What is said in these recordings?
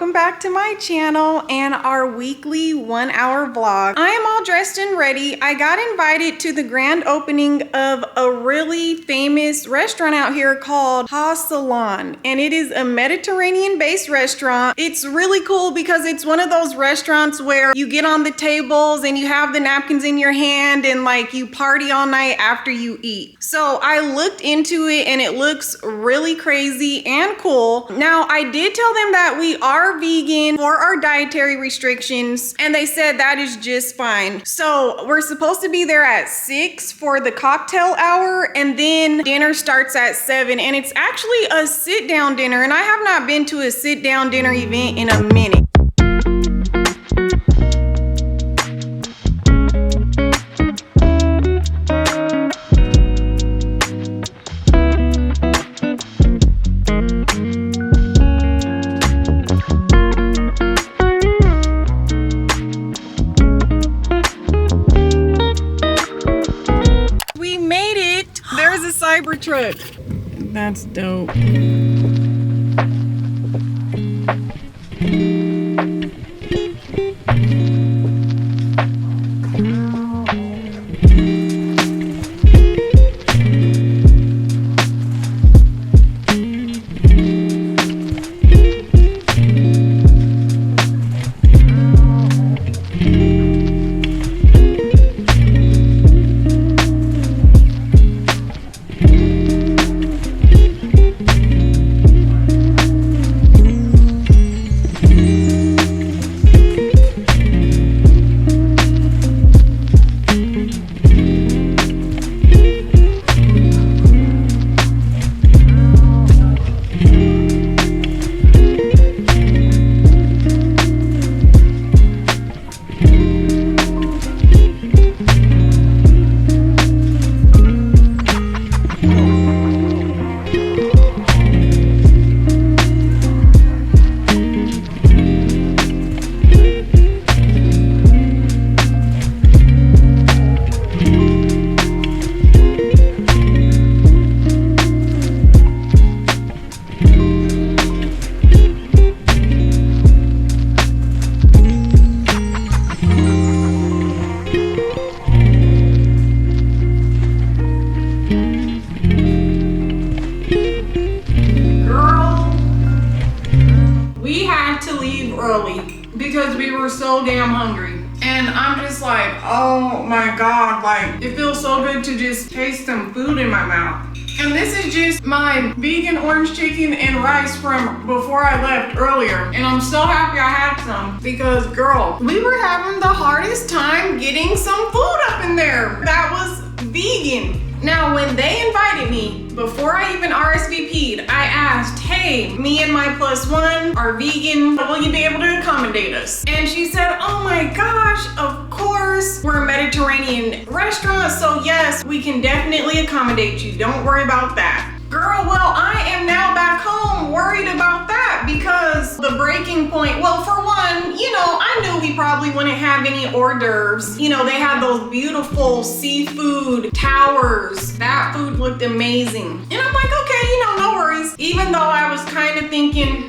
welcome back to my channel and our weekly 1-hour vlog. I am all dressed and ready. I got invited to the grand opening of a really famous restaurant out here called Hasalon, and it is a Mediterranean-based restaurant. It's really cool because it's one of those restaurants where you get on the tables and you have the napkins in your hand and like you party all night after you eat. So I looked into it and it looks really crazy and cool. Now, I did tell them that we are vegan for our dietary restrictions, and they said that is just fine. So we're supposed to be there at 6 for the cocktail hour, and then dinner starts at 7, and it's actually a sit-down dinner, and I have not been to a sit-down dinner event in a minute. Truck. That's dope. Because we were so damn hungry, and I'm just like, oh my god, like it feels so good to just taste some food in my mouth. And this is just my vegan orange chicken and rice from before I left earlier, and I'm so happy I had some because girl, we were having the hardest time getting some food up in there that was vegan. Now, when they invited me, before I even RSVP'd, I asked, hey, me and my +1 are vegan, will you be able to accommodate us? And she said, oh my gosh, of course, we're a Mediterranean restaurant, so yes, we can definitely accommodate you. Don't worry about that. Girl, well, I am now back home worried about that because the breaking point, well, for one, you know, I knew we probably wouldn't have any hors d'oeuvres. You know, they had those beautiful seafood towers. That food looked amazing. And I'm like, okay, you know, no worries. Even though I was kind of thinking,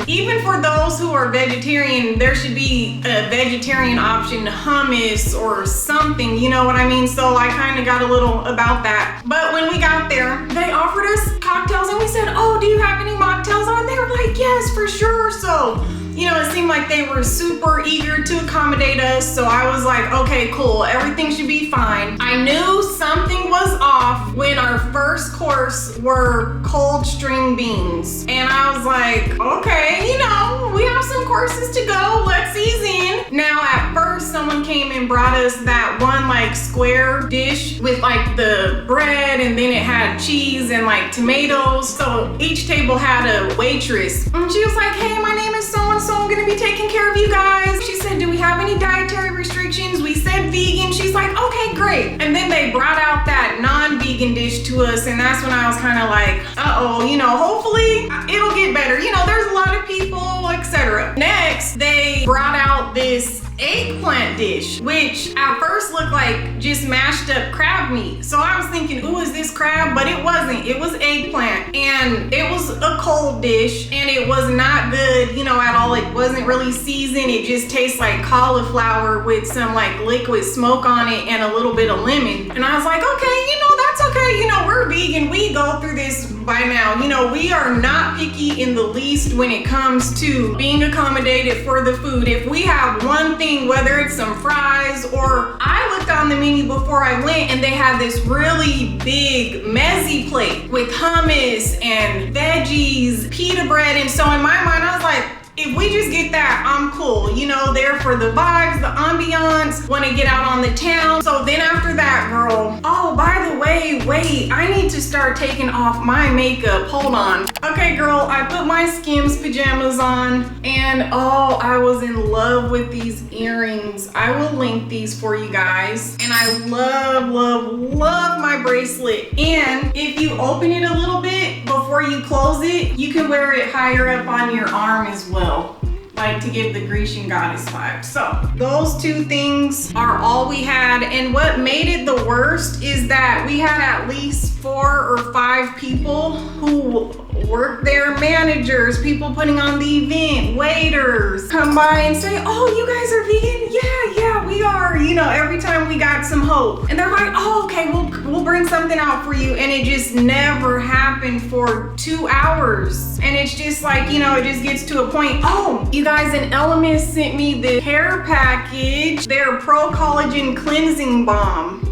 even for those who are vegetarian, there should be a vegetarian option, hummus or something, you know what I mean? So I kind of got a little about that. But when we got there, they offered us cocktails and we said, oh, do you have any mocktails? And they were like, yes, for sure. So, you know, it seemed like they were super eager to accommodate us. So I was like, okay, cool. Everything should be fine. I knew something was off when our first course were cold string beans. And I was like, okay, you know, we have some courses to go. Let's ease in. Now, at first, someone came and brought us that one like square dish with like the bread, and then it had cheese and like tomatoes. So each table had a waitress. And she was like, hey, my name is so-and-so. I'm gonna be taking care of you guys. She said, do we have any dietary restrictions? We said vegan. She's like, okay, great. And then they brought out that non-vegan dish to us, and that's when I was kind of like, uh-oh, you know, hopefully it'll get better. You know, there's a lot of people, etc. Next, they brought out this eggplant dish, which at first looked like just mashed up crab meat. So I was thinking, ooh, is this crab? But it wasn't. It was eggplant, and it was a cold dish, and it was not good, you know, at all. It wasn't really seasoned. It just tastes like cauliflower with some like liquid smoke on it and a little bit of lemon. And I was like, okay, you know, that's okay. You know, we're vegan. We go through this by now. You know, we are not picky in the least when it comes to being accommodated for the food. If we have one thing, whether it's some fries, or I looked on the menu before I went and they had this really big mezzy plate with hummus and veggies, pita bread. And so in my mind, I was like, if we just get that, I'm cool. You know, there for the vibes, the ambiance, want to get out on the town. So then after that, girl, oh, by the way, wait, I need to start taking off my makeup. Hold on. Okay, girl, I put my Skims pajamas on, and oh, I was in love with these earrings. I will link these for you guys. And I love, love, love my bracelet. And if you open it a little bit before you close it, you can wear it higher up on your arm as well, like to give the Grecian goddess vibe. So those two things are all we had. And what made it the worst is that we had at least 4 or 5 people who work there, managers, people putting on the event, waiters, come by and say, oh, you guys are vegan? Yeah, we are. You know, every time we got some hope. And they're like, oh, okay, we'll bring something out for you. And it just never happened for 2 hours. And it's just like, you know, it just gets to a point. Oh, you guys in Elements sent me the hair package, their Pro Collagen Cleansing Balm,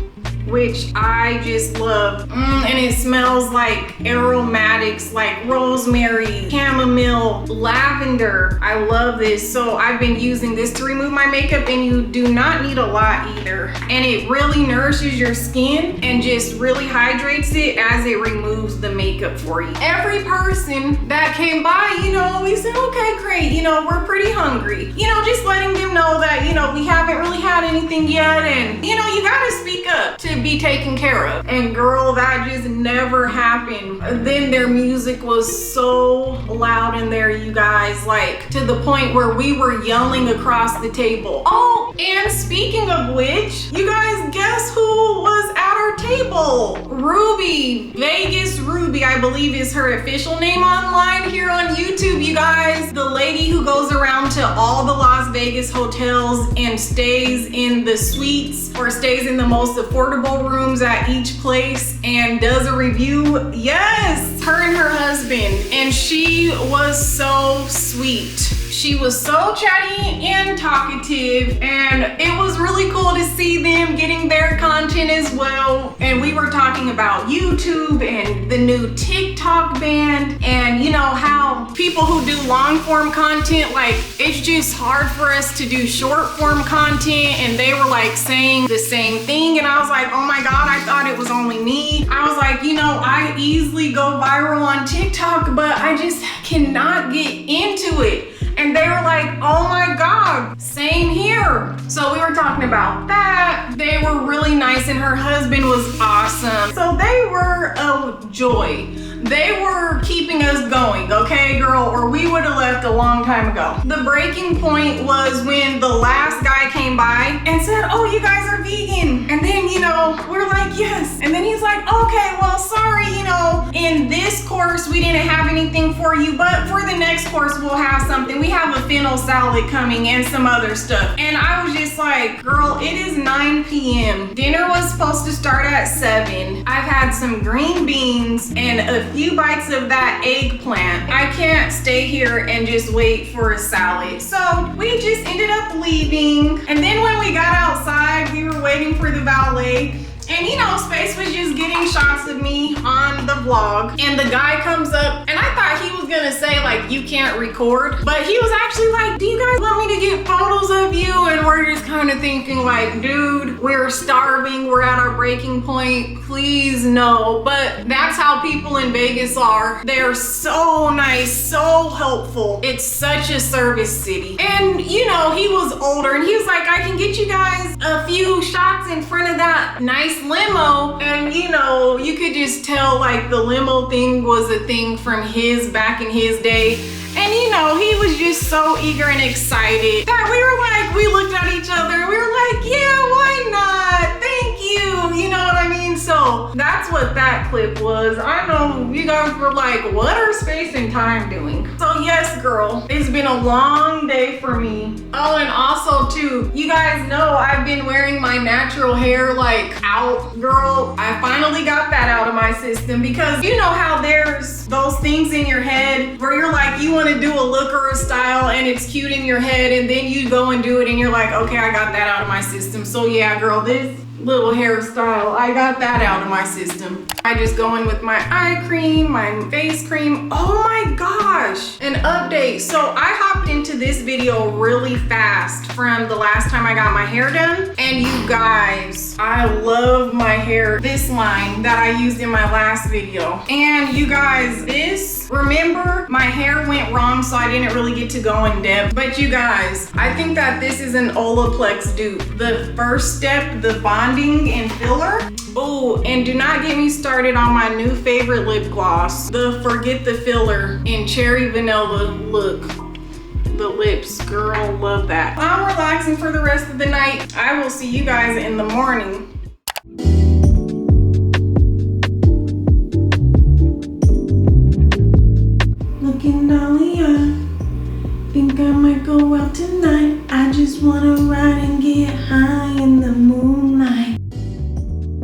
which I just love. And it smells like aromatics, like rosemary, chamomile, lavender. I love this. So I've been using this to remove my makeup, and you do not need a lot either. And it really nourishes your skin and just really hydrates it as it removes the makeup for you. Every person that came by, you know, we said, okay, great, you know, we're pretty hungry. You know, just letting them know that, you know, we haven't really had anything yet, and, you know, you gotta speak up to be taken care of. And girl, that just never happened. Then their music was so loud in there, you guys, like to the point where we were yelling across the table. Oh, and speaking of which, you guys, guess who was at our table? Ruby, Vegas Ruby, I believe is her official name online here on YouTube, you guys. The lady who goes around to all the Las Vegas hotels and stays in the suites or stays in the most affordable rooms at each place and does a review. Yes, her and her husband. And she was so sweet. She was so chatty and talkative, and it was really cool to see them getting their content as well. And we were talking about YouTube and the new TikTok ban, and you know how people who do long form content, like it's just hard for us to do short form content, and they were like saying the same thing. And I was like, oh my God, I thought it was only me. I was like, you know, I easily go viral on TikTok, but I just cannot get into it. And they were like, oh my God, same here. So we were talking about that. They were really nice, and her husband was awesome. So they were a joy. They were keeping us going, okay, girl, or we would have left a long time ago. The breaking point was when the last guy came by and said, oh, you guys are vegan. And then, you know, we're like, yes. And then he's like, okay, well, sorry, you know, in this course, we didn't have anything for you, but for the next course, we'll have something. We have a fennel salad coming and some other stuff. And I was just like, girl, it is 9 p.m. Dinner was supposed to start at 7. I've had some green beans and a few bites of that eggplant. I can't stay here and just wait for a salad. So we just ended up leaving. And then when we got outside, we were waiting for the valet. And you know, Space was just getting shots of me on the vlog. And the guy comes up, and I thought he was gonna say like, you can't record. But he was actually like, do you guys want me to get photos of you? And we're just kind of thinking like, dude, we're starving. We're at our breaking point. Please no. But that's how people in Vegas are. They're so nice, so helpful. It's such a service city. And you know, he was older, and he was like, I can get you guys a few shots in front of that nice limo, and you know, you could just tell like the limo thing was a thing from his back in his day. And you know, he was just so eager and excited that we looked at each other, we were like, yeah, why not? Thank you. You know what I mean? So that's what that clip was. I know you guys were like, what are Space and Time doing? So yes, girl, it's been a long day for me. Oh, and also too, you guys know I've been wearing my natural hair like out. Girl, I finally got that out of my system, because you know how there's those things in your head where you're like, you want to do a look or a style and it's cute in your head, and then you go and do it and you're like, okay, I got that out of my system. So yeah, girl, this little hairstyle, I got that out of my system. I just go in with my eye cream, my face cream. Oh my gosh, an update. So I hopped into this video really fast from the last time I got my hair done. And you guys, I love my hair, this line that I used in my last video. And you guys, remember my hair went wrong, so I didn't really get to go in depth. But you guys, I think that this is an Olaplex dupe. The first step, the bonding and filler. Oh, and do not get me started on my new favorite lip gloss, the Forget the Filler in Cherry Vanilla. Look, the lips, girl, love that. I'm relaxing for the rest of the night. I will see you guys in the morning. Looking all young, think I might go out tonight. I just wanna ride and get high in the moonlight.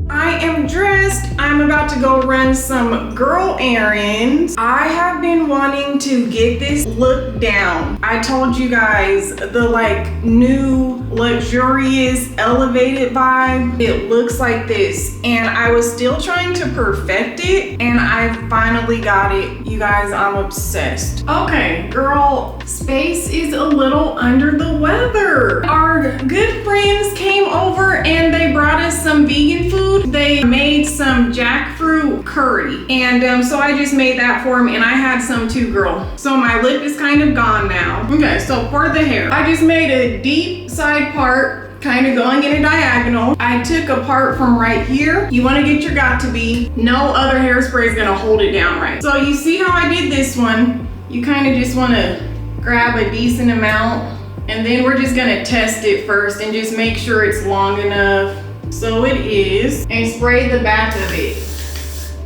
I am dressed. I'm about to go run some girl errands. I have been wanting to get this look down. I told you guys the like new luxurious elevated vibe. It looks like this, and I was still trying to perfect it, and I finally got it. You guys, I'm obsessed. Okay, girl, Space is a little under the weather. Our good friends came over and they brought us some vegan food. They made some jackfruit curry, and so I just made that for him, and I had some too, girl. So my lip is kind of gone now. Okay, so for the hair, I just made a deep side part, kind of going in a diagonal. I took a part from right here. You want to get your got to be. No other hairspray is going to hold it down right. So you see how I did this one? You kind of just want to grab a decent amount, and then we're just going to test it first and just make sure it's long enough. So it is, and spray the back of it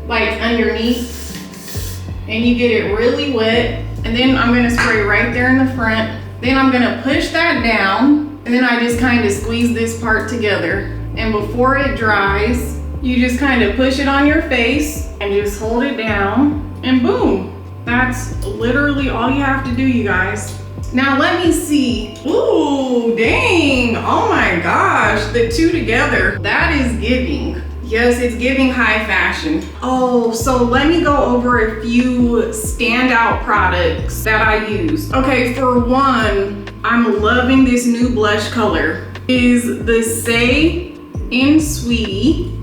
like underneath, and you get it really wet. And then I'm going to spray right there in the front. Then I'm going to push that down, and then I just kind of squeeze this part together. And before it dries, you just kind of push it on your face and just hold it down, and boom. That's literally all you have to do, you guys. Now let me see. Ooh, dang. Oh my gosh, the two together. That is giving. Yes, it's giving high fashion. Oh, so let me go over a few standout products that I use. Okay, for one, I'm loving this new blush color. Is the Say in Sweetie.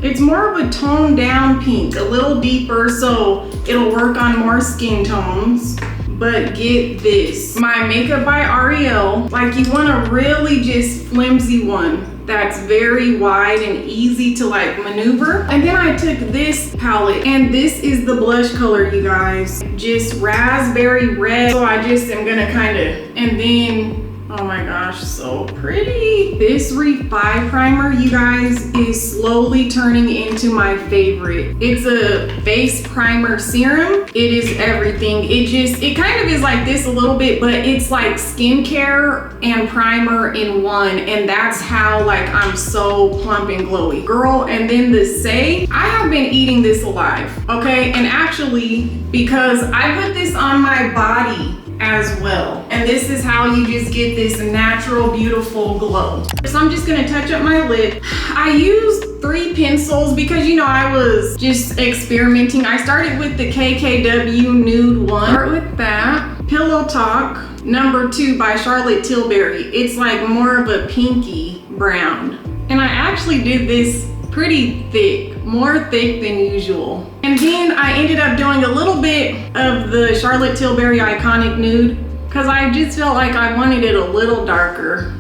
It's more of a toned down pink, a little deeper, so it'll work on more skin tones. But get this, my Makeup by Ariel. Like, you want a really just flimsy one that's very wide and easy to like maneuver. And then I took this palette, and this is the blush color, you guys. Just raspberry red. So I just am gonna kind of, and then, oh my gosh, so pretty. This Refi primer, you guys, is slowly turning into my favorite. It's a face primer serum. It is everything. It kind of is like this a little bit, but it's like skincare and primer in one. And that's how like I'm so plump and glowy. Girl, and then the Say, I have been eating this alive, okay? And actually, because I put this on my body as well, and this is how you just get this natural, beautiful glow. So I'm just gonna touch up my lip. I used 3 pencils because, you know, I was just experimenting. I started with the KKW Nude 1. Start with that. Pillow Talk number 2 by Charlotte Tilbury. It's like more of a pinky brown, and I actually did this pretty thick, more thick than usual. And then I ended up doing a little bit of the Charlotte Tilbury Iconic Nude because I just felt like I wanted it a little darker.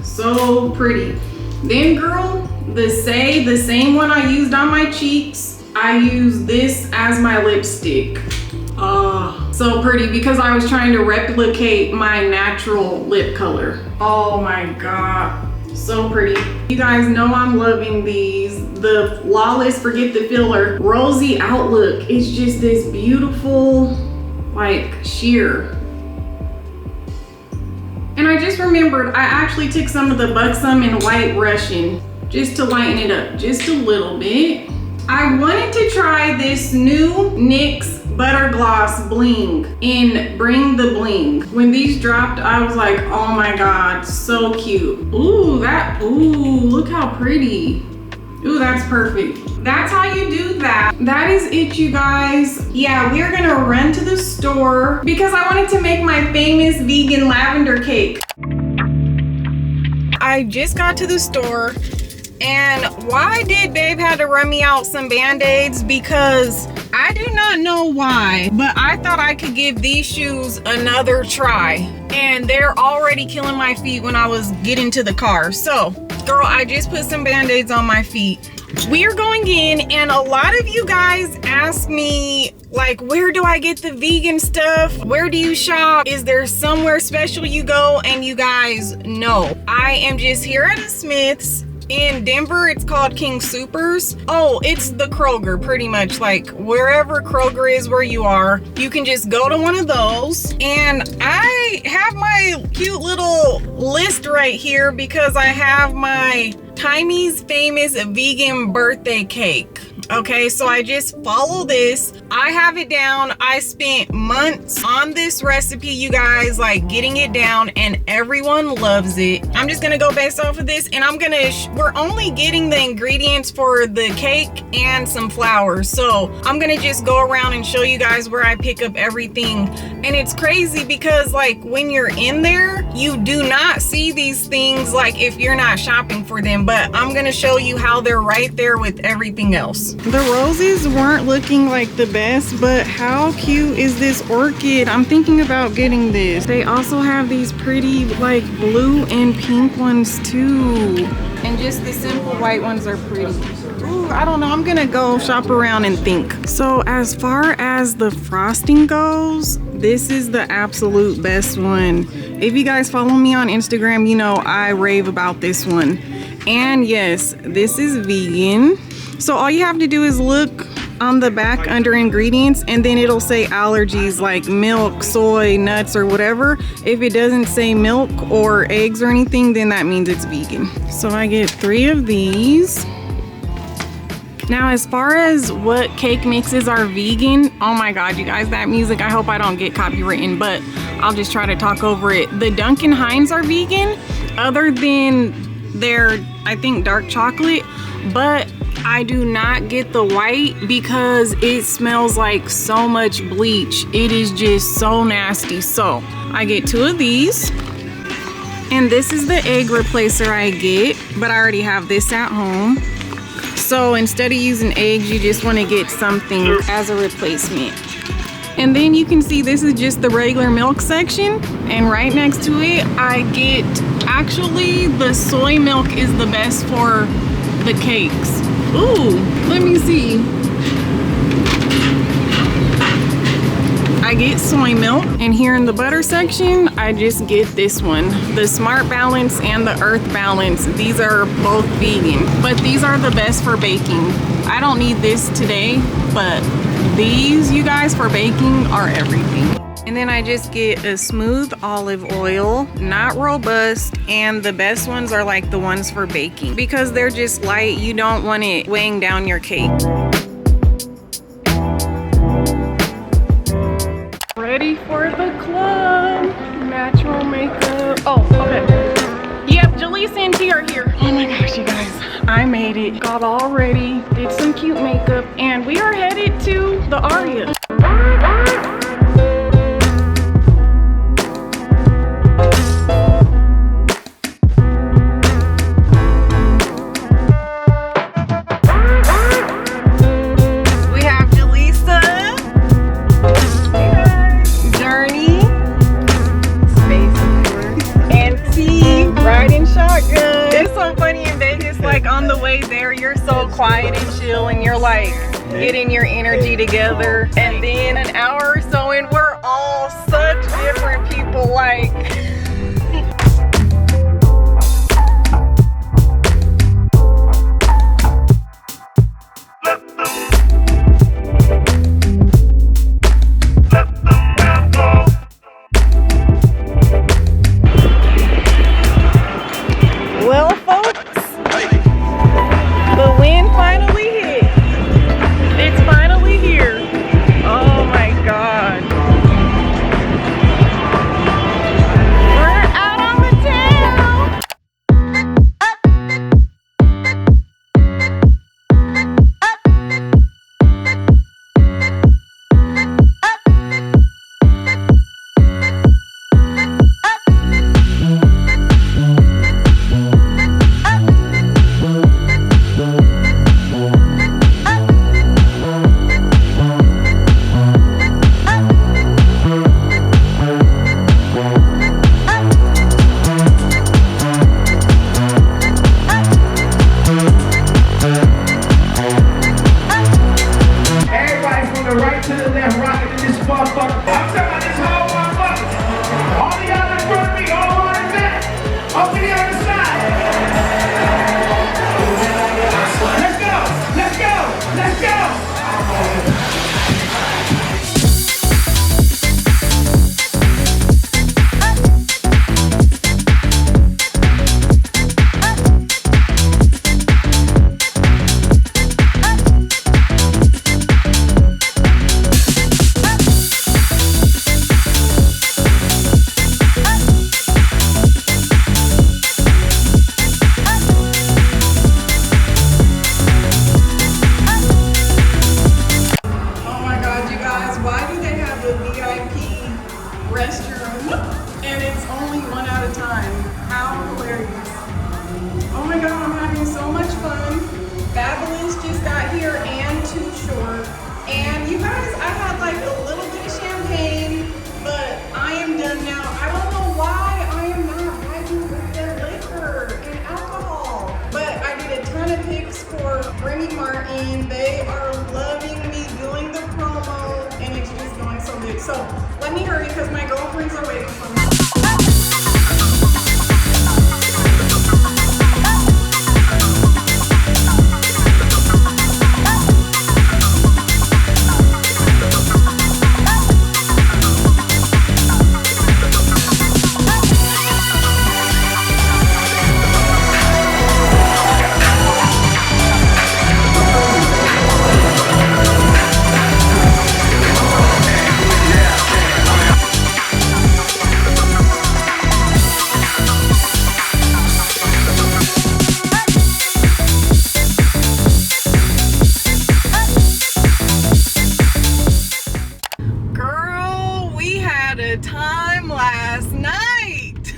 So pretty. Then, girl, the same one I used on my cheeks, I use this as my lipstick. Oh, so pretty, because I was trying to replicate my natural lip color. Oh my God, so pretty. You guys know I'm loving these. The Flawless Forget the Filler Rosy Outlook is just this beautiful, like, sheer. And I just remembered, I actually took some of the Buxom and White Russian just to lighten it up just a little bit. I wanted to try this new NYX Butter Gloss Bling in Bring the Bling. When these dropped, I was like, oh my God, so cute. Ooh, look how pretty. Ooh, that's perfect. That's how you do that. That is it, you guys. Yeah, we're gonna run to the store because I wanted to make my famous vegan lavender cake. I just got to the store, and why did babe had to run me out some band-aids? Because I do not know why, but I thought I could give these shoes another try, and they're already killing my feet when I was getting to the car. So, girl, I just put some band-aids on my feet. We are going in, and a lot of you guys ask me, like, where do I get the vegan stuff? Where do you shop? Is there somewhere special you go? And you guys know, I am just here at a Smith's. In Denver, it's called King Soopers. Oh, it's the Kroger, pretty much. Like, wherever Kroger is where you are, you can just go to one of those. And I have my cute little list right here because I have my Tyme's Famous Vegan Birthday Cake. Okay, so I just follow this. I have it down. I spent months on this recipe, you guys, like getting it down, and everyone loves it. I'm just gonna go based off of this, and we're only getting the ingredients for the cake and some flour. So I'm gonna just go around and show you guys where I pick up everything. And it's crazy because, like, when you're in there, you do not see these things, like, if you're not shopping for them. But I'm gonna show you how they're right there with everything else. The roses weren't looking like the best, but how cute is this orchid? I'm thinking about getting this. They also have these pretty, like, blue and pink ones too. And just the simple white ones are pretty. Ooh, I don't know, I'm gonna go shop around and think. So as far as the frosting goes, this is the absolute best one. If you guys follow me on Instagram, you know I rave about this one. And yes, this is vegan. So all you have to do is look on the back under ingredients, and then it'll say allergies like milk, soy, nuts, or whatever. If it doesn't say milk or eggs or anything, then that means it's vegan. So I get 3 of these. Now, as far as what cake mixes are vegan, oh my God, you guys, that music, I hope I don't get copywritten, but I'll just try to talk over it. The Duncan Hines are vegan, other than their, I think, dark chocolate, but I do not get the white because it smells like so much bleach. It is just so nasty. So I get 2 of these, and this is the egg replacer I get, but I already have this at home. So instead of using eggs, you just want to get something as a replacement. And then you can see this is just the regular milk section, and right next to it I get, actually the soy milk is the best for the cakes. Ooh, let me see. I get soy milk, and here in the butter section I just get this one, the Smart Balance and the Earth Balance. These are both vegan, but these are the best for baking. I don't need this today, but these, you guys, for baking are everything. And then I just get a smooth olive oil, not robust, and the best ones are like the ones for baking because they're just light. You don't want it weighing down your cake. Ready for the club. Natural makeup. Oh, okay. Yep, Jaleesa and T are here. Oh my gosh, you guys, I made it. Got all ready, did some cute makeup, and we are headed to the Aria. on the way there, you're so quiet and chill, and you're like getting your energy together. And then an hour or so in, we're all such different people. Like, well, folks, the wind finally hit. It's finally here. Oh my God. We're out on the town. So let me hurry because my girlfriends are waiting for me. Time last night.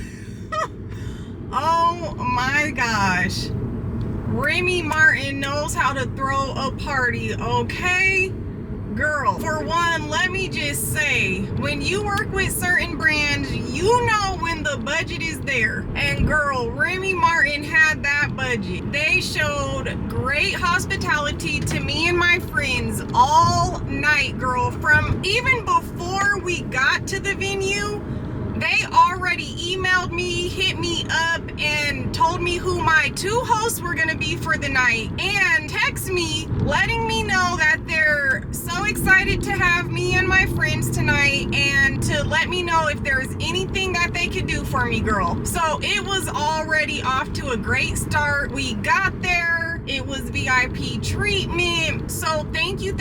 Oh my gosh, Remy Martin knows how to throw a party, okay? Girl, for one, let me just say, when you work with certain brands, you know when the budget is there. And girl, Remy Martin had that budget. They showed great hospitality to me and my friends all night, girl. From even before we got to the venue, they already emailed me, hit me up, and told me who my 2 hosts were gonna be for the night, and text me letting me know that they're so excited to have me and my friends tonight, and to let me know if there's anything that they could do for me, girl. So it was already off to a great start. We got there, it was VIP treatment. So thank you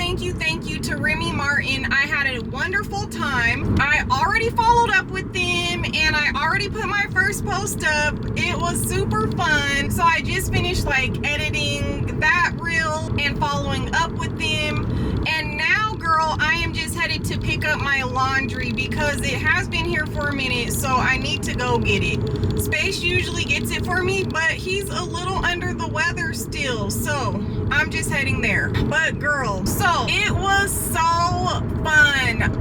to Remy Martin. I had a wonderful time. I already followed up with them, and I already put my first post up. It was super fun. So I just finished like editing that reel and following up with them. And now, girl, I am just headed to pick up my laundry because it has been here for a minute, so I need to go get it. Space usually gets it for me, but he's a little under the weather, still, so I'm just heading there. But girl, so it was so fun.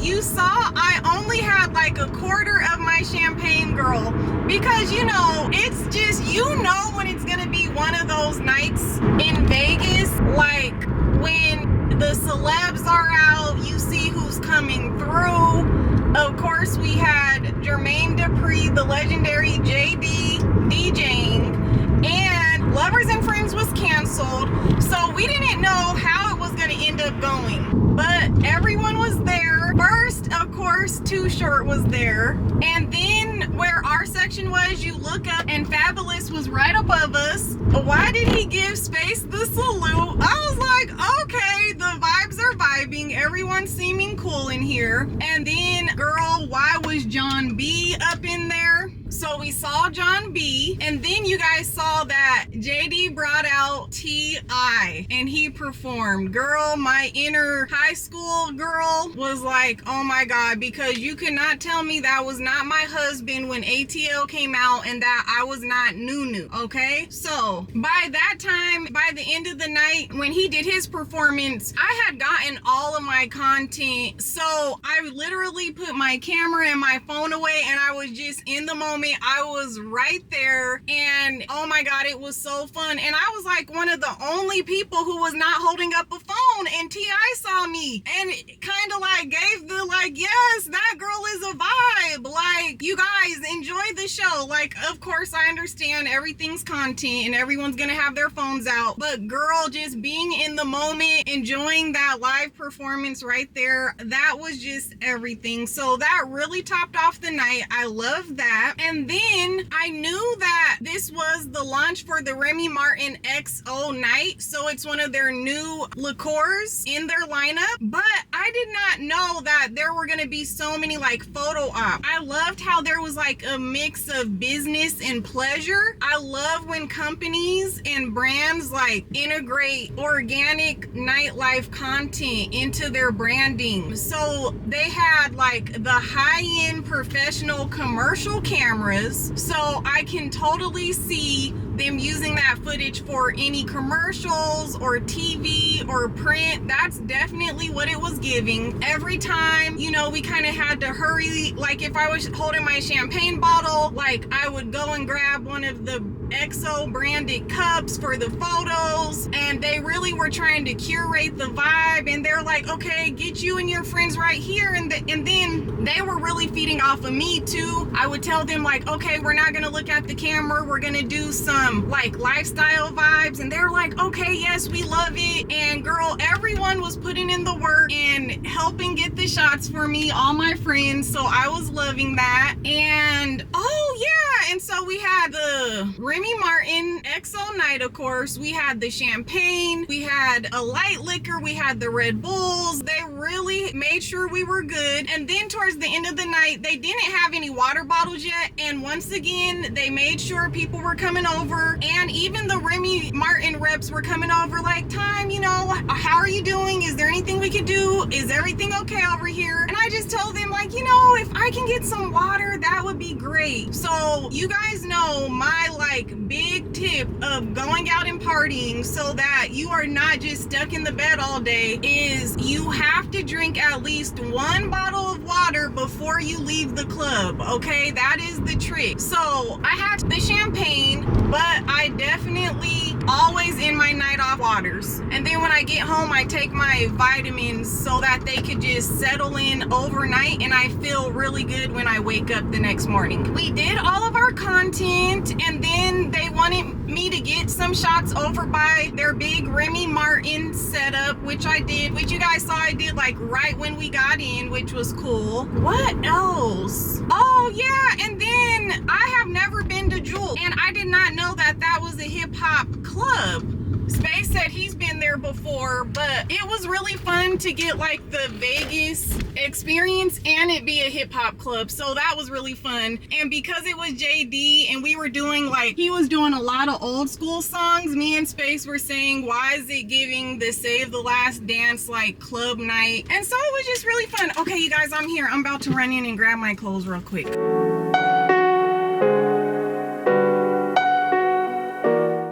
You saw I only had like a quarter of my champagne, girl, because you know, it's just, you know when it's gonna be one of those nights in Vegas, like when the celebs are out, you see who's coming through. Of course, we had Jermaine Dupri, the legendary JD DJing, and Lovers and Friends was canceled, so we didn't know how it was going to end up going. But everyone was there. First, of course, Too Short was there, and then where our section was, you look up and Fabulous was right above us. Why did he give Space the salute? I was like, okay, the vibes are vibing, everyone's seeming cool in here. And then, girl, why was John B up in there? So we saw John B, and then you guys saw that JD brought out T.I. and he performed. Girl, my inner high school girl was like, oh my god, because you could not tell me that was not my husband when ATL came out and that I was not Nunu, okay? So by that time, by the end of the night, when he did his performance, I had gotten all of my content, so I literally put my camera and my phone away and I was just in the moment. I was right there, and oh my god, it was so fun. And I was like one of the only people who was not holding up a phone, and T.I. saw me and kind of like gave the like, yes, that girl is a vibe, like, you guys enjoy the show. Like, of course I understand everything's content and everyone's gonna have their phones out, but girl, just being in the moment, enjoying that live performance right there, that was just everything. So that really topped off the night. I love that. And then I knew that this was the launch for the Remy Martin XO night, so it's one of their new liqueurs in their lineup, but I did not know that there were gonna be so many like photo ops. I loved how there was like a mix of business and pleasure. I love when companies and brands like integrate organic nightlife content into their branding. So they had like the high-end professional commercial cameras, so I can totally see them using that footage for any commercials or TV or print. That's definitely what it was giving. Every time, you know, we kind of had to hurry. Like if I was holding my champagne bottle, like I would go and grab one of the XO branded cups for the photos, and they really were trying to curate the vibe, and they're like, okay, get you and your friends right here, and then they were really feeding off of me too. I would tell them like, okay, we're not gonna look at the camera, we're gonna do some like lifestyle vibes, and they're like, okay, yes, we love it. And girl, everyone was putting in the work and helping get the shots for me, all my friends, so I was loving that. And oh yeah, and so we had the Remy Martin XO night, of course. We had the champagne, we had a light liquor, we had the Red Bulls. They really made sure we were good. And then towards the end of the night, they didn't have any water bottles yet, and once again they made sure people were coming over, and even the Remy Martin reps were coming over like, Tyme, you know, how are you doing? Is there anything we could do? Is everything okay over here? And I just told them like, you know, if I can get some water, that would be great. So you guys know my like big tip of going out and partying so that you are not just stuck in the bed all day is you have to drink at least one bottle of water before you leave the club, okay? That is the trick. So I had the champagne, but I definitely always in my night off waters. And then when I get home, I take my vitamins so that they could just settle in overnight, and I feel really good when I wake up the next morning. We did all of our content, and then they wanted me to get some shots over by their big Remy Martin setup, which I did, which you guys saw I did like right when we got in, which was cool. What else? Oh yeah, and then I have never been to Jewel, and I did not know that that was a hip-hop club. Space said he's been there before, but it was really fun to get like the Vegas experience and it be a hip-hop club, so that was really fun. And because it was JD and we were doing like, he was doing a lot of old school songs, me and Space were saying, why is it giving the Save the Last Dance like club night? And so it was just really fun. Okay, you guys, I'm here. I'm about to run in and grab my clothes real quick.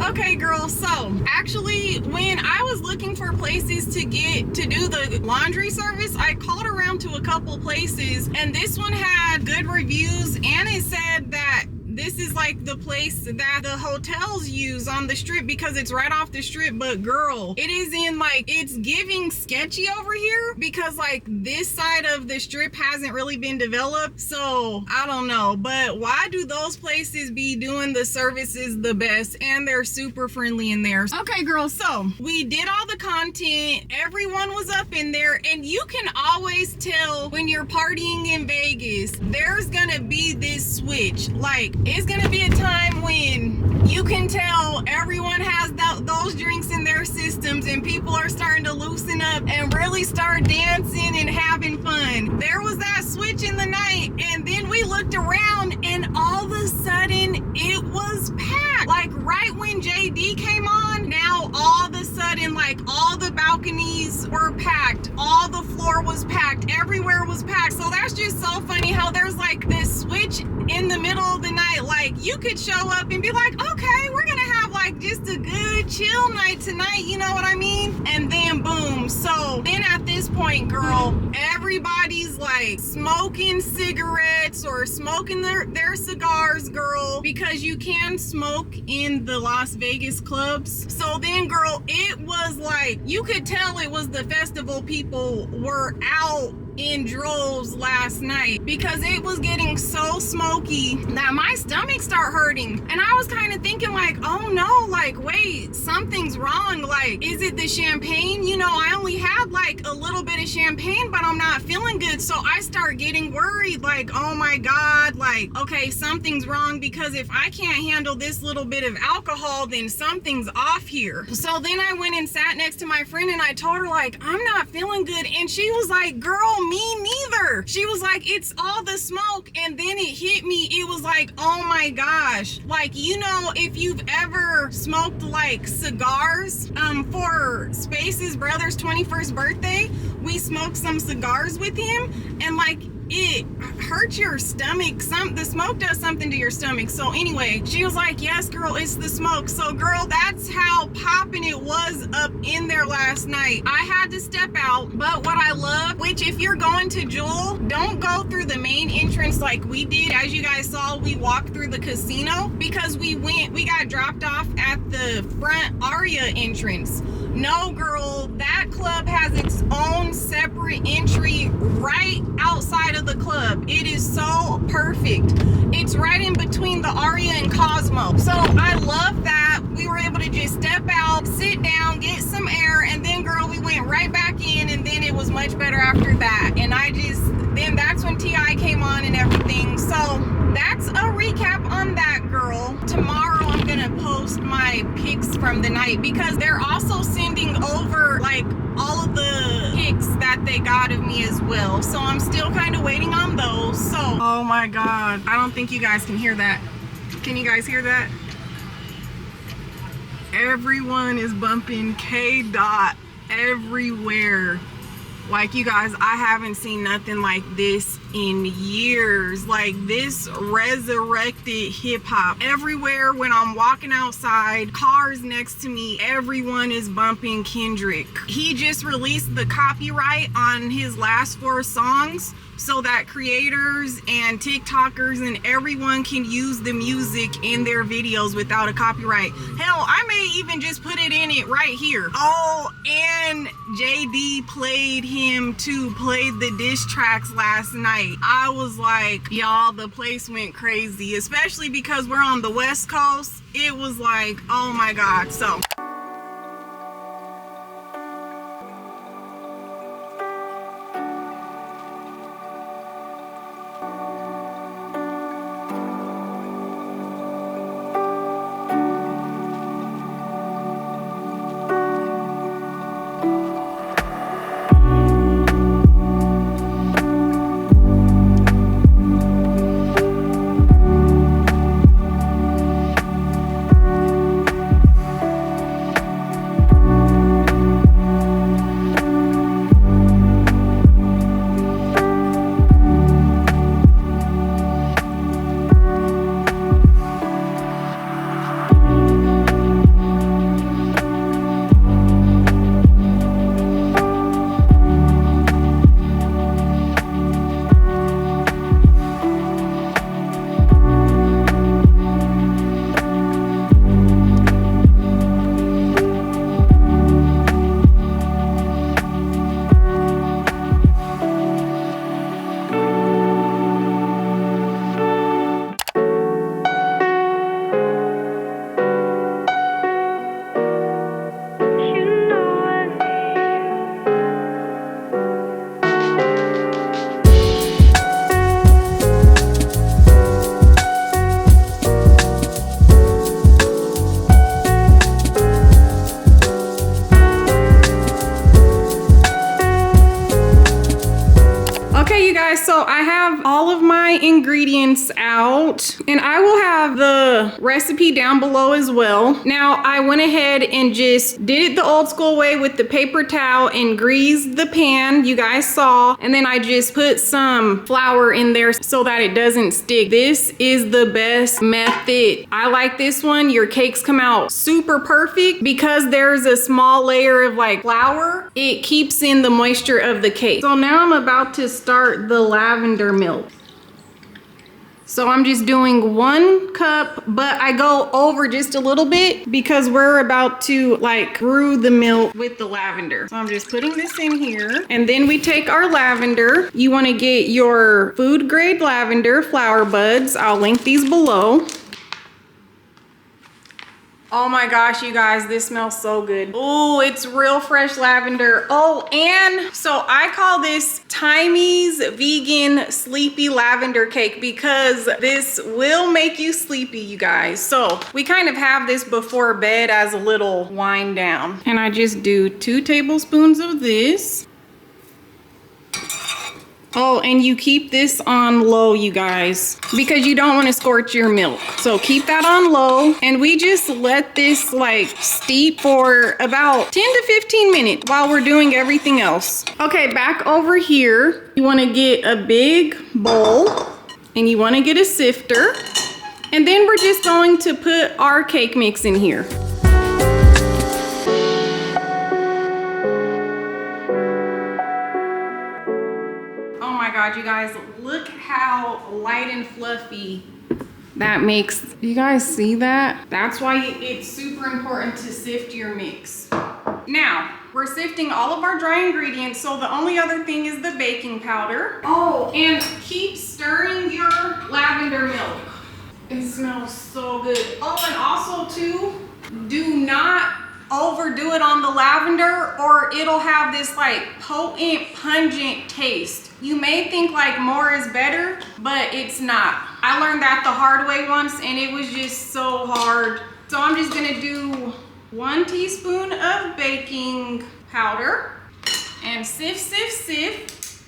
Okay, girl, girl, so actually when I was looking for places to do the laundry service, I called around to a couple places, and this one had good reviews, and it said that this is like the place that the hotels use on the strip because it's right off the strip. But girl, it is in like, it's giving sketchy over here because like this side of the strip hasn't really been developed. So I don't know, but why do those places be doing the services the best, and they're super friendly in there? Okay girl, so we did all the content, everyone was up in there, and you can always tell when you're partying in Vegas, there's gonna be this switch. Like, it's gonna be a time when you can tell everyone has those drinks in their systems and people are starting to loosen up and really start dancing and having fun. There was that switch in the night, and then we looked around and all of a sudden it was packed. Like right when JD came on, now all of a sudden like all the balconies were packed, all the floor was packed, everywhere was packed. So that's just so funny how there's like this switch in the middle of the night. Like you could show up and be like, okay, we're gonna have like just a good chill night tonight, you know what I mean? And then boom. So then at this point, girl, everybody's like smoking cigarettes or smoking their cigars, girl, because you can smoke in the Las Vegas clubs. So then girl, it was like, you could tell it was the festival people were out in droves last night because it was getting so smoky that my stomach started hurting. And I was kind of thinking like, oh no, like wait, something's wrong. Like, is it the champagne? You know, I only had like a little bit of champagne, but I'm not feeling good. So I start getting worried like, oh my God, like, okay, something's wrong, because if I can't handle this little bit of alcohol, then something's off here. So then I went and sat next to my friend and I told her like, I'm not feeling good. And she was like, girl, me neither. She was like, it's all the smoke. And then it hit me. It was like, oh my gosh. Like, you know, if you've ever smoked like cigars, for Space's brother's 21st birthday, we smoked some cigars with him, and like, it hurts your stomach. The smoke does something to your stomach. So anyway, she was like, yes girl, it's the smoke. So girl, that's how popping it was up in there last night. I had to step out, but what I love, which if you're going to Jewel, don't go through the main entrance like we did. As you guys saw, we walked through the casino because we got dropped off at the front Aria entrance. No girl, that club has its own separate entry right outside of the club. It is so perfect. It's right in between the Aria and Cosmo. So I love that we were able to just step out, sit down, get some air, and then girl, we went right back in, and then it was much better after that. And then that's when T.I. came on and everything. So that's a recap on that, girl. Tomorrow I'm gonna post my pics from the night because they're also sending over like all of the pics that they got of me as well. So I'm still kind of waiting on those. So, oh my God, I don't think you guys can hear that. Can you guys hear that? Everyone is bumping K-Dot everywhere. Like, you guys, I haven't seen nothing like this in years. Like, this resurrected hip hop. Everywhere when I'm walking outside, cars next to me, everyone is bumping Kendrick. He just released the copyright on his last 4 songs so that creators and TikTokers and everyone can use the music in their videos without a copyright. Hell, I may even just put it in it right here. Oh, and JD played the diss tracks last night. I was like, y'all, the place went crazy, especially because we're on the West Coast. It was like, oh my God. So ingredients out, and I will have the recipe down below as well. Now, I went ahead and just did it the old school way with the paper towel and greased the pan, you guys saw, and then I just put some flour in there so that it doesn't stick. This is the best method. I like this one. Your cakes come out super perfect because there's a small layer of like flour. It keeps in the moisture of the cake. So now I'm about to start the lavender milk. So I'm just doing 1 cup, but I go over just a little bit because we're about to like brew the milk with the lavender. So I'm just putting this in here, and then we take our lavender. You want to get your food grade lavender flower buds. I'll link these below. Oh my gosh, you guys, this smells so good. Oh, it's real fresh lavender. Oh, and so I call this Tyme's vegan sleepy lavender cake because this will make you sleepy, you guys. So we kind of have this before bed as a little wind down. And I just do 2 tablespoons of this. Oh, and you keep this on low, you guys, because you don't want to scorch your milk. So keep that on low, and we just let this like steep for about 10 to 15 minutes while we're doing everything else. Okay, back over here, you want to get a big bowl, and you want to get a sifter, and then we're just going to put our cake mix in here. God, you guys, look how light and fluffy that makes. You guys see that? That's why it's super important to sift your mix. Now, we're sifting all of our dry ingredients, so the only other thing is the baking powder. Oh, and keep stirring your lavender milk. It smells so good. Oh, and also too, do not overdo it on the lavender or it'll have this like potent, pungent taste. You may think like more is better, but it's not. I learned that the hard way once and it was just so hard. So I'm just gonna do 1 teaspoon of baking powder and sift, sift, sift.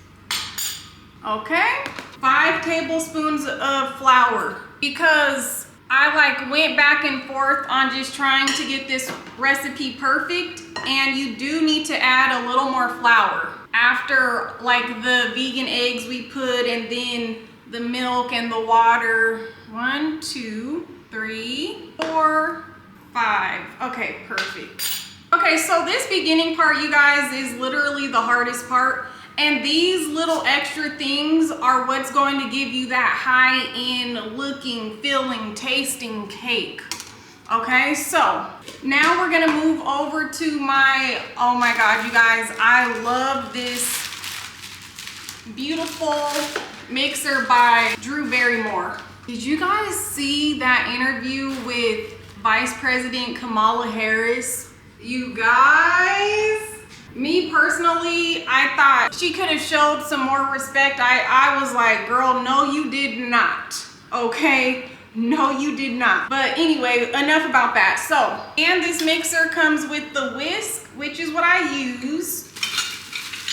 Okay, 5 tablespoons of flour because I like went back and forth on just trying to get this recipe perfect, and you do need to add a little more flour after like the vegan eggs we put and then the milk and the water. 1, 2, 3, 4, 5. Okay, perfect. Okay, so this beginning part, you guys, is literally the hardest part. And these little extra things are what's going to give you that high-end looking, feeling, tasting cake. Okay, so now we're gonna move over to my, oh my God, you guys, I love this beautiful mixer by Drew Barrymore. Did you guys see that interview with Vice President Kamala Harris? You guys, me personally, I thought she could have showed some more respect. I was like, girl, no, you did not. Okay, no, you did not. But anyway, enough about that. So, and this mixer comes with the whisk, which is what I use.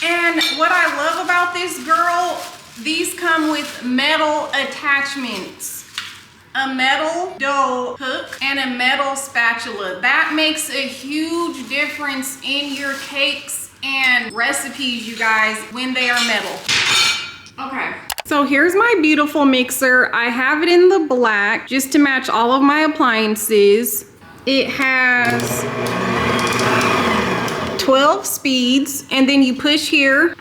And what I love about this, girl, these come with metal attachments. A metal dough hook and a metal spatula. That makes a huge difference in your cakes and recipes, you guys, when they are metal. Okay, so here's my beautiful mixer. I have it in the black just to match all of my appliances. It has 12 speeds, and then you push here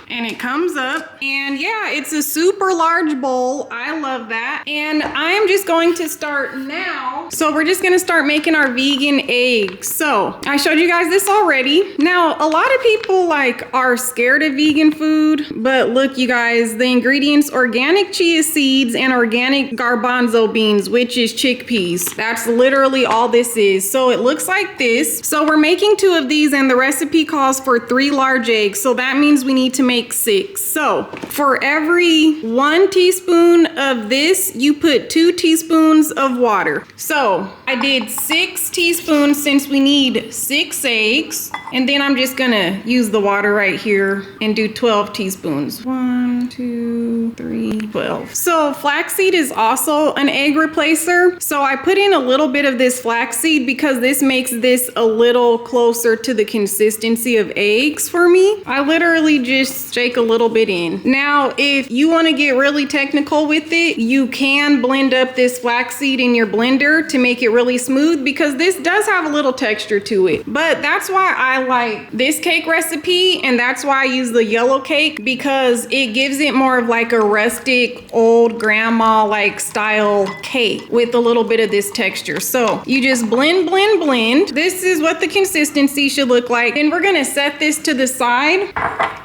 and it comes up, and yeah, it's a super large bowl. I love that. And I'm just going to start now. So we're just gonna start making our vegan eggs. So I showed you guys this already. Now, a lot of people like are scared of vegan food, but look, you guys, the ingredients: organic chia seeds and organic garbanzo beans, which is chickpeas. That's literally all this is. So it looks like this. So we're making 2 of these, and the recipe calls for 3 large eggs. So that means we need to make makes 6. So for every 1 teaspoon of this, you put 2 teaspoons of water. So I did 6 teaspoons since we need 6 eggs. And then I'm just gonna use the water right here and do 12 teaspoons. 1, 2, 3, 12. So flaxseed is also an egg replacer. So I put in a little bit of this flaxseed because this makes this a little closer to the consistency of eggs for me. I literally just shake a little bit in. Now, if you want to get really technical with it, you can blend up this flaxseed in your blender to make it really smooth because this does have a little texture to it. But that's why I like this cake recipe, and that's why I use the yellow cake, because it gives it more of like a rustic old grandma like style cake with a little bit of this texture. So you just blend, blend, blend. This is what the consistency should look like. And we're gonna set this to the side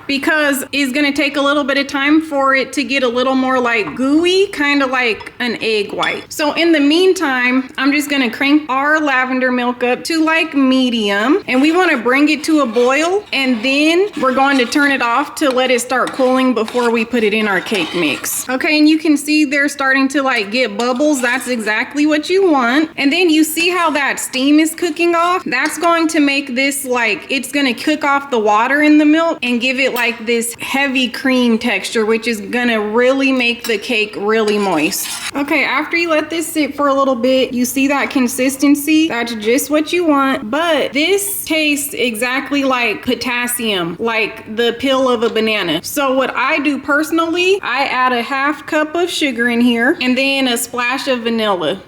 because it's gonna take a little bit of time for it to get a little more like gooey, kind of like an egg white. So in the meantime, I'm just gonna crank our lavender milk up to like medium, and we wanna bring it to a boil, and then we're going to turn it off to let it start cooling before we put it in our cake mix. Okay, and you can see they're starting to like get bubbles. That's exactly what you want. And then you see how that steam is cooking off? That's going to make this like, it's gonna cook off the water in the milk and give it like this heavy cream texture, which is gonna really make the cake really moist. Okay, after you let this sit for a little bit, you see that consistency? That's just what you want, but this tastes exactly like potassium, like the peel of a banana. So what I do personally, I add a half cup of sugar in here and then a splash of vanilla.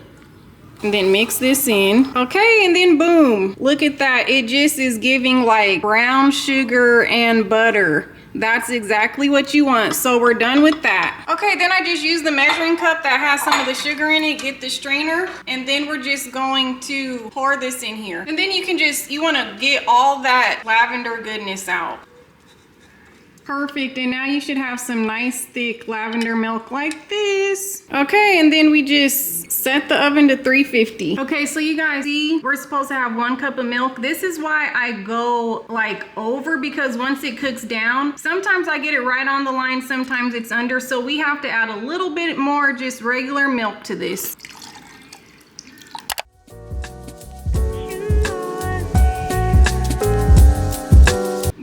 And then mix this in. Okay, and then boom, look at that. It just is giving like brown sugar and butter. That's exactly what you want. So we're done with that. Okay, then I just use the measuring cup that has some of the sugar in it, get the strainer, and then we're just going to pour this in here. And then you can just, you wanna get all that lavender goodness out. Perfect, and now you should have some nice thick lavender milk like this. Okay, and then we just set the oven to 350. Okay, so you guys see, we're supposed to have 1 cup of milk. This is why I go like over, because once it cooks down, sometimes I get it right on the line, sometimes it's under, so we have to add a little bit more just regular milk to this.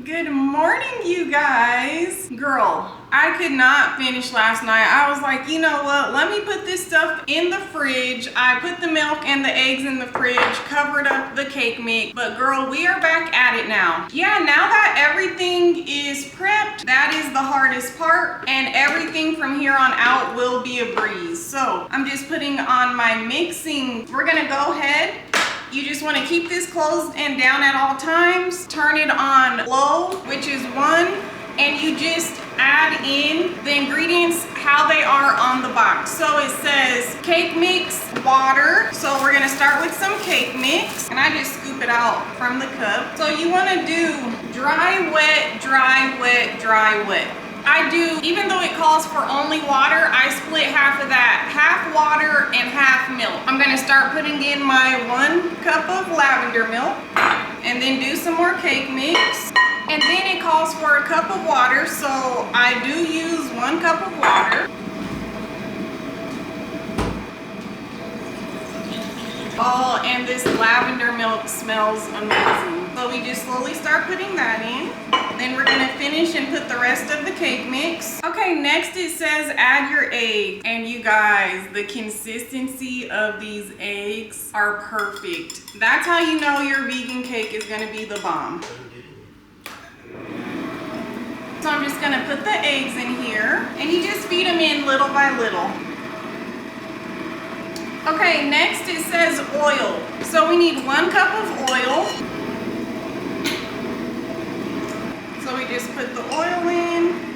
Good morning, you guys. Girl, I could not finish last night. I was like, you know what? Let me put this stuff in the fridge. I put the milk and the eggs in the fridge, covered up the cake mix. But girl, we are back at it now. Yeah, now that everything is prepped, that is the hardest part. And everything from here on out will be a breeze. So I'm just putting on my mixing. We're gonna go ahead. You just want to keep this closed and down at all times. Turn it on low, which is 1, and you just add in the ingredients how they are on the box. So it says cake mix, water. So we're gonna start with some cake mix, and I just scoop it out from the cup. So you want to do dry, wet, dry, wet, dry, wet. I do, even though it calls for only water, I split half of that, half water and half milk. I'm gonna start putting in my 1 cup of lavender milk and then do some more cake mix. And then it calls for a cup of water, so I do use 1 cup of water. Oh, and this lavender milk smells amazing. So we just slowly start putting that in. Then we're gonna finish and put the rest of the cake mix. Okay, next it says add your egg. And you guys, the consistency of these eggs are perfect. That's how you know your vegan cake is gonna be the bomb. So I'm just gonna put the eggs in here, and you just feed them in little by little. Okay, next it says oil. So we need 1 cup of oil. So we just put the oil in.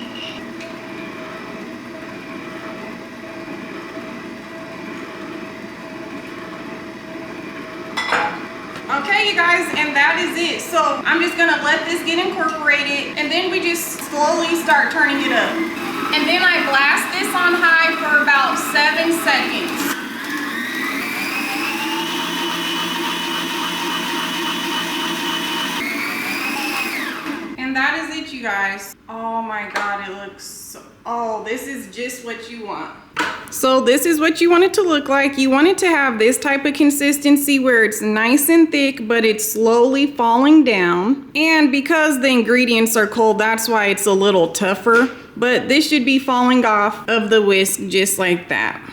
Okay, you guys, and that is it. So I'm just gonna let this get incorporated, and then we just slowly start turning it up. And then I blast this on high for about 7 seconds. And that is it, you guys. Oh my God, it looks so, oh, this is just what you want. So this is what you want it to look like. You want it to have this type of consistency where it's nice and thick, but it's slowly falling down. And because the ingredients are cold, that's why it's a little tougher. But this should be falling off of the whisk just like that.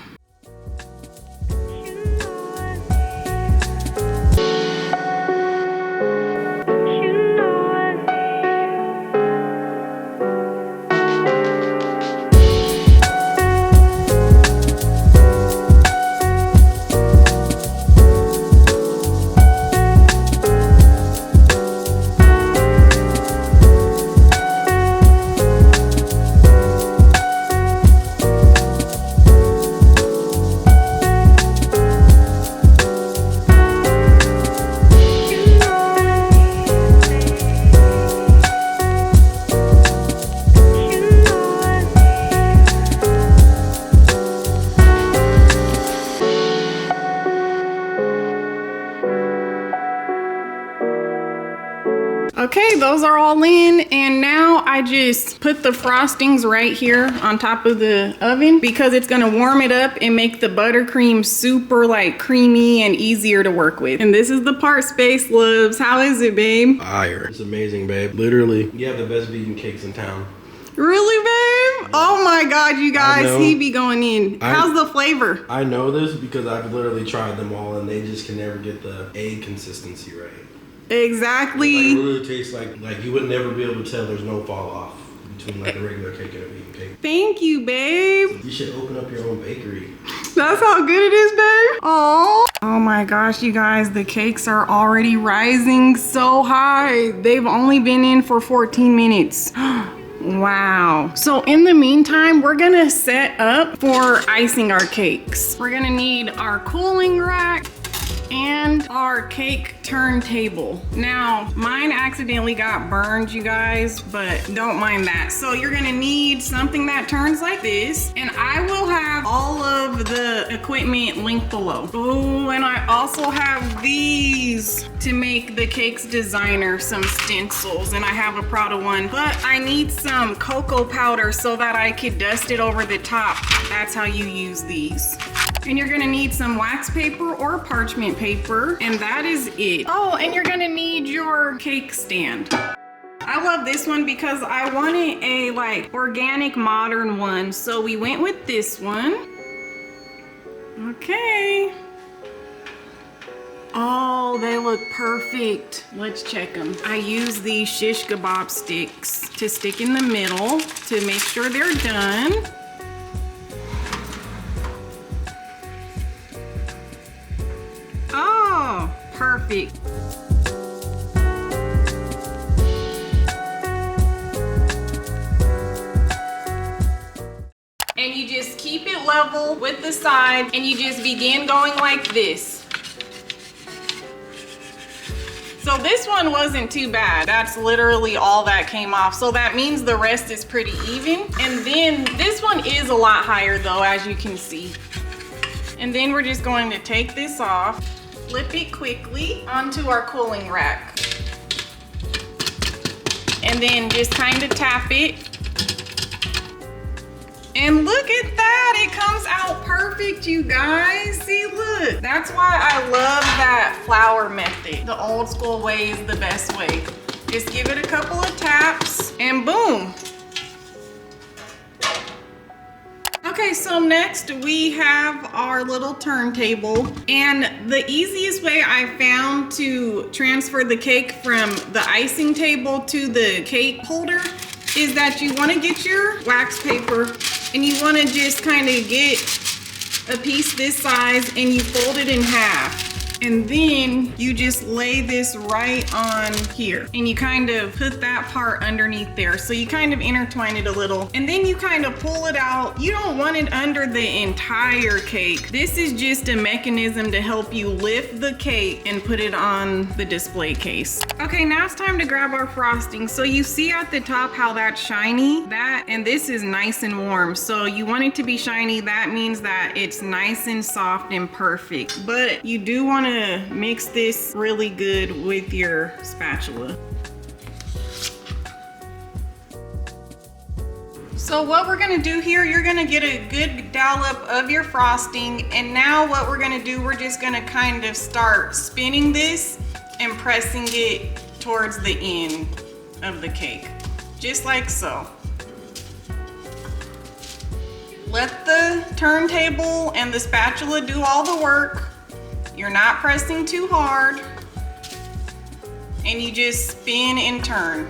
Okay, those are all in, and now I just put the frostings right here on top of the oven because it's gonna warm it up and make the buttercream super like creamy and easier to work with. And this is the part Space loves. How is it, babe? Fire. It's amazing, babe. Literally, you have the best vegan cakes in town. Really, babe? Oh my God, you guys, he be going in. How's the flavor? I know this because I've literally tried them all and they just can never get the egg consistency right. Exactly. It literally tastes like you would never be able to tell there's no fall off between like a regular cake and a vegan cake. Thank you, babe. You should open up your own bakery. That's how good it is, babe. Oh. Oh my gosh, you guys, the cakes are already rising so high. They've only been in for 14 minutes. Wow. So in the meantime, we're gonna set up for icing our cakes. We're gonna need our cooling rack and our cake turntable. Now, mine accidentally got burned, you guys, but don't mind that. So you're gonna need something that turns like this, and I will have all of the equipment linked below. Oh, and I also have these to make the Cakes Designer some stencils, and I have a Prada one, but I need some cocoa powder so that I could dust it over the top. That's how you use these. And you're gonna need some wax paper or parchment paper, and that is it. Oh, and you're gonna need your cake stand. I love this one because I wanted a like organic modern one, so we went with this one. Okay. Oh, they look perfect. Let's check them. I use these shish kebab sticks to stick in the middle to make sure they're done. Oh, perfect. And you just keep it level with the side, and you just begin going like this. So this one wasn't too bad. That's literally all that came off. So that means the rest is pretty even. And then this one is a lot higher though, as you can see. And then we're just going to take this off, flip it quickly onto our cooling rack. And then just kind of tap it. And look at that, it comes out perfect, you guys. See, look. That's why I love that flour method. The old school way is the best way. Just give it a couple of taps and boom. Okay, so next we have our little turntable, and the easiest way I found to transfer the cake from the icing table to the cake holder is that you want to get your wax paper and you want to just kind of get a piece this size and you fold it in half. And then you just lay this right on here and you kind of put that part underneath there. So you kind of intertwine it a little and then you kind of pull it out. You don't want it under the entire cake. This is just a mechanism to help you lift the cake and put it on the display case. Okay, now it's time to grab our frosting. So you see at the top how that's shiny? And this is nice and warm. So you want it to be shiny. That means that it's nice and soft and perfect. But you do want to mix this really good with your spatula. So what we're gonna do here, you're gonna get a good dollop of your frosting, and now what we're gonna do, we're just gonna kind of start spinning this and pressing it towards the end of the cake, just like so. Let the turntable and the spatula do all the work. You're not pressing too hard, and you just spin and turn.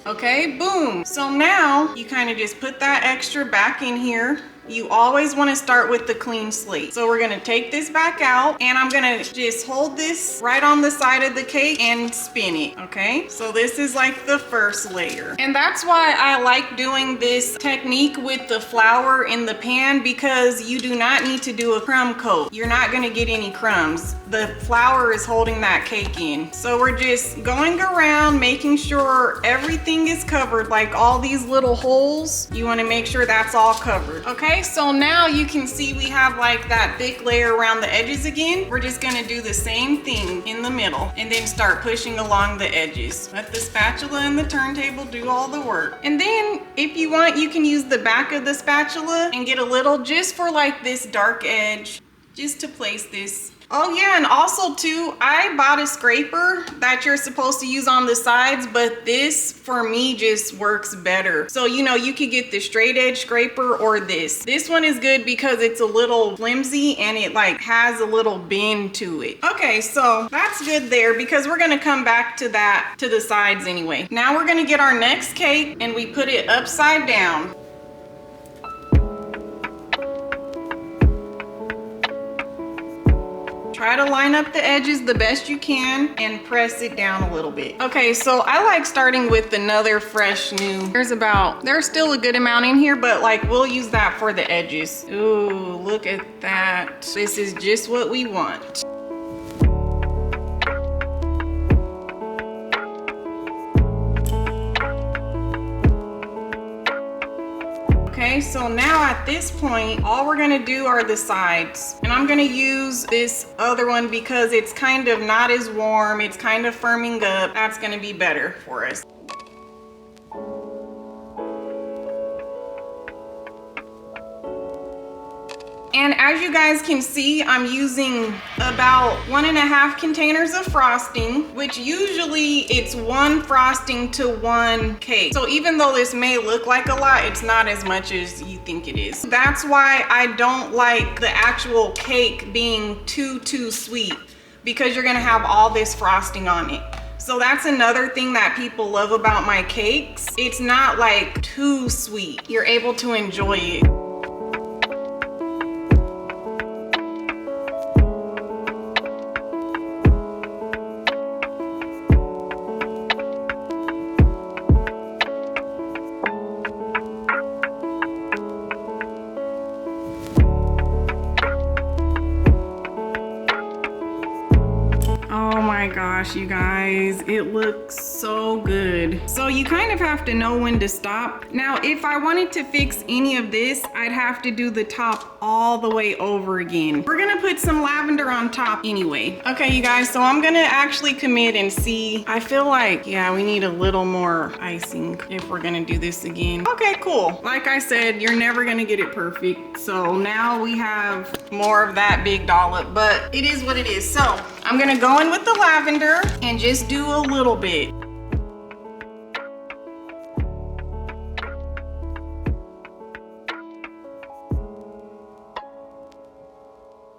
Okay, boom. So now you kind of just put that extra back in here. You always want to start with the clean slate. So we're gonna take this back out, and I'm gonna just hold this right on the side of the cake and spin it, okay? So this is like the first layer. And that's why I like doing this technique with the flour in the pan, because you do not need to do a crumb coat. You're not gonna get any crumbs. The flour is holding that cake in. So we're just going around making sure everything is covered, like all these little holes. You wanna make sure that's all covered, okay? So now you can see we have like that thick layer around the edges again. We're just gonna do the same thing in the middle and then start pushing along the edges. Let the spatula and the turntable do all the work. And then if you want, you can use the back of the spatula and get a little just for like this dark edge, just to place this. Oh yeah, and also too, I bought a scraper that you're supposed to use on the sides, but this for me just works better. So you know, you could get the straight edge scraper or this. This one is good because it's a little flimsy and it like has a little bend to it. Okay, so that's good there, because we're gonna come back to that, to the sides anyway. Now we're gonna get our next cake and we put it upside down. Try to line up the edges the best you can and press it down a little bit. Okay, so I like starting with another fresh new. There's still a good amount in here, but like we'll use that for the edges. Ooh, look at that. This is just what we want. Okay, so now at this point, all we're gonna do are the sides. And I'm gonna use this other one because it's kind of not as warm. It's kind of firming up. That's gonna be better for us. And as you guys can see, I'm using about 1.5 containers of frosting, which usually it's 1 frosting to 1 cake. So even though this may look like a lot, it's not as much as you think it is. That's why I don't like the actual cake being too sweet, because you're gonna have all this frosting on it. So that's another thing that people love about my cakes. It's not like too sweet. You're able to enjoy it. You guys, it looks so good. So you kind of have to know when to stop. Now if I wanted to fix any of this, I'd have to do the top all the way over again. We're gonna put some lavender on top anyway. Okay you guys, so I'm gonna actually commit and see. I feel like, yeah, we need a little more icing if we're gonna do this again. Okay, cool. Like I said, you're never gonna get it perfect. So now we have more of that big dollop, but it is what it is. So I'm gonna go in with the lavender and just do a little bit.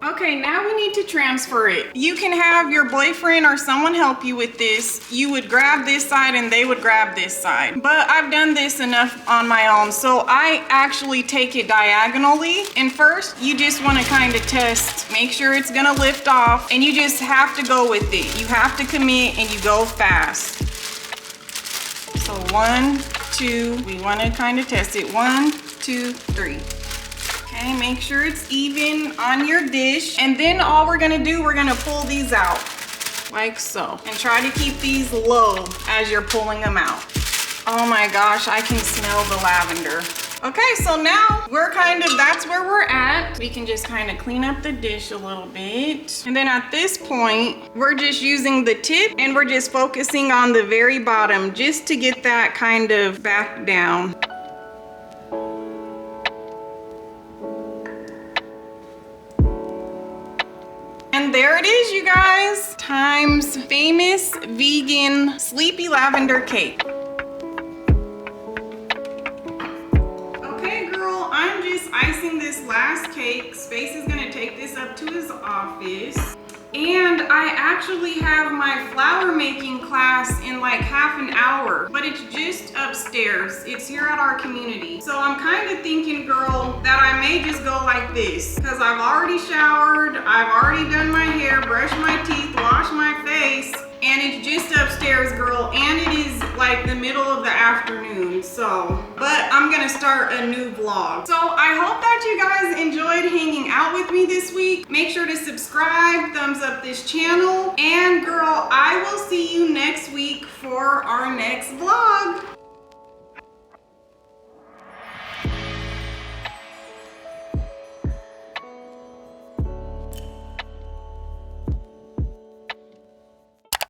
Okay, now we need to transfer it. You can have your boyfriend or someone help you with this. You would grab this side and they would grab this side. But I've done this enough on my own, so I actually take it diagonally. And first, you just want to kind of test, make sure it's gonna lift off, and you just have to go with it. You have to commit and you go fast. So 1, 2, we want to kind of test it. 1, 2, 3. Okay, make sure it's even on your dish. And then all we're gonna do, we're gonna pull these out like so. And try to keep these low as you're pulling them out. Oh my gosh, I can smell the lavender. Okay, so now we're that's where we're at. We can just kind of clean up the dish a little bit. And then at this point, we're just using the tip and we're just focusing on the very bottom just to get that kind of back down. there it is, you guys. Tyme's famous vegan sleepy lavender cake. Okay, girl, I'm just icing this last cake. Space is gonna take this up to his office. And I actually have my flour making class in like half an hour, but it's just upstairs. It's here at our community. So I'm kind of thinking, girl, that I may just go like this, because I've already showered, I've already done my hair, brushed my teeth, washed my face, and it's just upstairs, girl, and it is like the middle of the afternoon. So, but I'm gonna start a new vlog. So I hope that you guys enjoyed hanging out with me this week. Make sure to subscribe, thumbs up this channel, and girl, I will see you next week for our next vlog.